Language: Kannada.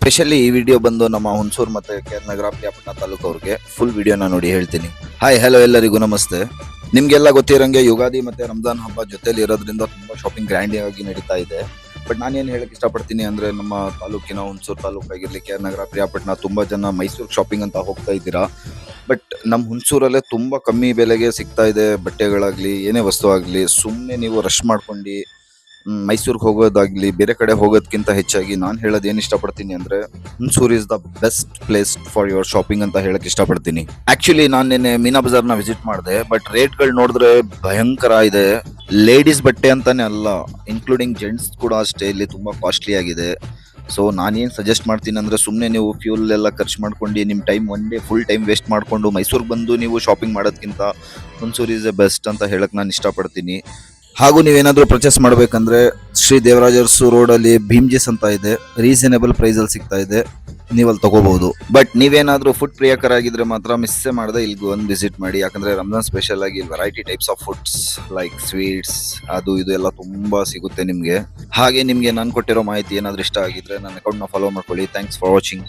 ಸ್ಪೆಷಲಿ ಈ ವಿಡಿಯೋ ಬಂದು ನಮ್ಮ ಹುಣಸೂರು ಮತ್ತೆ ನಗರ ಪ್ರಿಯಾಪಟ್ಟಣ ತಾಲೂಕು ಅವ್ರಿಗೆ ಫುಲ್ ವಿಡಿಯೋನ ನೋಡಿ ಹೇಳ್ತೀನಿ. ಹಾಯ್ ಹಲೋ ಎಲ್ಲರಿಗೂ ನಮಸ್ತೆ. ನಿಮ್ಗೆಲ್ಲ ಗೊತ್ತಿರಂಗೆ ಯುಗಾದಿ ಮತ್ತೆ ರಂಜಾನ್ ಹಬ್ಬ ಜೊತೆಲಿ ಇರೋದ್ರಿಂದ ತುಂಬಾ ಶಾಪಿಂಗ್ ಗ್ರ್ಯಾಂಡ್ ಆಗಿ ನಡೀತಾ ಇದೆ. ಬಟ್ ನಾನೇನು ಹೇಳಕ್ ಇಷ್ಟಪಡ್ತೀನಿ ಅಂದ್ರೆ ನಮ್ಮ ತಾಲೂಕಿನ ಹುಣಸೂರು ತಾಲೂಕು ಆಗಿರ್ಲಿ ನಗರ ಪ್ರಿಯಾಪಟ್ಟಣ ತುಂಬಾ ಜನ ಮೈಸೂರು ಶಾಪಿಂಗ್ ಅಂತ ಹೋಗ್ತಾ ಇದ್ದೀರಾ. ಬಟ್ ನಮ್ಮ ಹುಣಸೂರಲ್ಲೇ ತುಂಬಾ ಕಮ್ಮಿ ಬೆಲೆಗೆ ಸಿಗ್ತಾ ಇದೆ ಬಟ್ಟೆಗಳಾಗ್ಲಿ ಏನೇ ವಸ್ತು ಆಗ್ಲಿ. ಸುಮ್ಮನೆ ನೀವು ರಶ್ ಮಾಡ್ಕೊಂಡು ಮೈಸೂರಿಗೆ ಹೋಗೋದಾಗ್ಲಿ ಬೇರೆ ಕಡೆ ಹೋಗೋದಕ್ಕಿಂತ ಹೆಚ್ಚಾಗಿ ನಾನು ಹೇಳೋದು ಏನು ಇಷ್ಟಪಡ್ತೀನಿ ಅಂದ್ರೆ Hunsur is the best place for your shopping ಅಂತ ಹೇಳಕ್ ಇಷ್ಟಪಡ್ತೀನಿ. ಆಕ್ಚುಲಿ ನಾನು ನಿನ್ನೆ ಮೀನಾ ಬಜಾರ್ನ ವಿಸಿಟ್ ಮಾಡಿದೆ. ಬಟ್ ರೇಟ್ಗಳು ನೋಡಿದ್ರೆ ಭಯಂಕರ ಇದೆ. ಲೇಡೀಸ್ ಬಟ್ಟೆ ಅಂತಾನೆ ಅಲ್ಲ, ಇನ್ಕ್ಲೂಡಿಂಗ್ ಜೆಂಟ್ಸ್ ಕೂಡ ಅಷ್ಟೇ ಇಲ್ಲಿ ತುಂಬಾ ಕಾಸ್ಟ್ಲಿ ಆಗಿದೆ. ಸೊ ನಾನೇನು ಸಜೆಸ್ಟ್ ಮಾಡ್ತೀನಿ ಅಂದ್ರೆ ಸುಮ್ಮನೆ ನೀವು ಫ್ಯೂಲ್ ಎಲ್ಲ ಖರ್ಚು ಮಾಡ್ಕೊಂಡು ನಿಮ್ಮ time one day full time waste ಮಾಡ್ಕೊಂಡು ಮೈಸೂರಿಗೆ ಬಂದು ನೀವು ಶಾಪಿಂಗ್ ಮಾಡೋದಕ್ಕಿಂತ ಹುಣಸೂರು ಇಸ್ ದ ಬೆಸ್ಟ್ ಅಂತ ಹೇಳಕ್ ನಾನು ಇಷ್ಟಪಡ್ತೀನಿ. ಹಾಗೂ ನೀವೇನಾದ್ರೂ ಪರ್ಚೇಸ್ ಮಾಡ್ಬೇಕಂದ್ರೆ ಶ್ರೀ ದೇವರಾಜ ಅರಸು ರೋಡ್ ಅಲ್ಲಿ ಭೀಮ್ಜಿಸ್ ಅಂತ ಇದೆ, ರೀಸನೇಬಲ್ ಪ್ರೈಸ್ ಅಲ್ಲಿ ಸಿಗ್ತಾ ಇದೆ, ನೀವಲ್ಲಿ ತಗೋಬಹುದು. ಬಟ್ ನೀವೇನಾದ್ರೂ ಫುಡ್ ಪ್ರಿಯಕರಾಗಿದ್ರೆ ಮಾತ್ರ ಮಿಸ್ಸೇ ಮಾಡದೆ ಇಲ್ಲಿಗೆ ಒಂದು ವಿಸಿಟ್ ಮಾಡಿ. ಯಾಕಂದ್ರೆ ರಂಜಾನ್ ಸ್ಪೆಷಲ್ ಆಗಿ variety types of foods like sweets ಅದು ಇದು ಎಲ್ಲ ತುಂಬಾ ಸಿಗುತ್ತೆ ನಿಮ್ಗೆ. ಹಾಗೆ ನಿಮ್ಗೆ ನಾನು ಕೊಟ್ಟಿರೋ ಮಾಹಿತಿ ಏನಾದ್ರೂ ಇಷ್ಟ ಆಗಿದ್ರೆ ನನ್ನ ಅಕೌಂಟ್ ನ ಫಾಲೋ ಮಾಡ್ಕೊಳ್ಳಿ. Thanks for watching.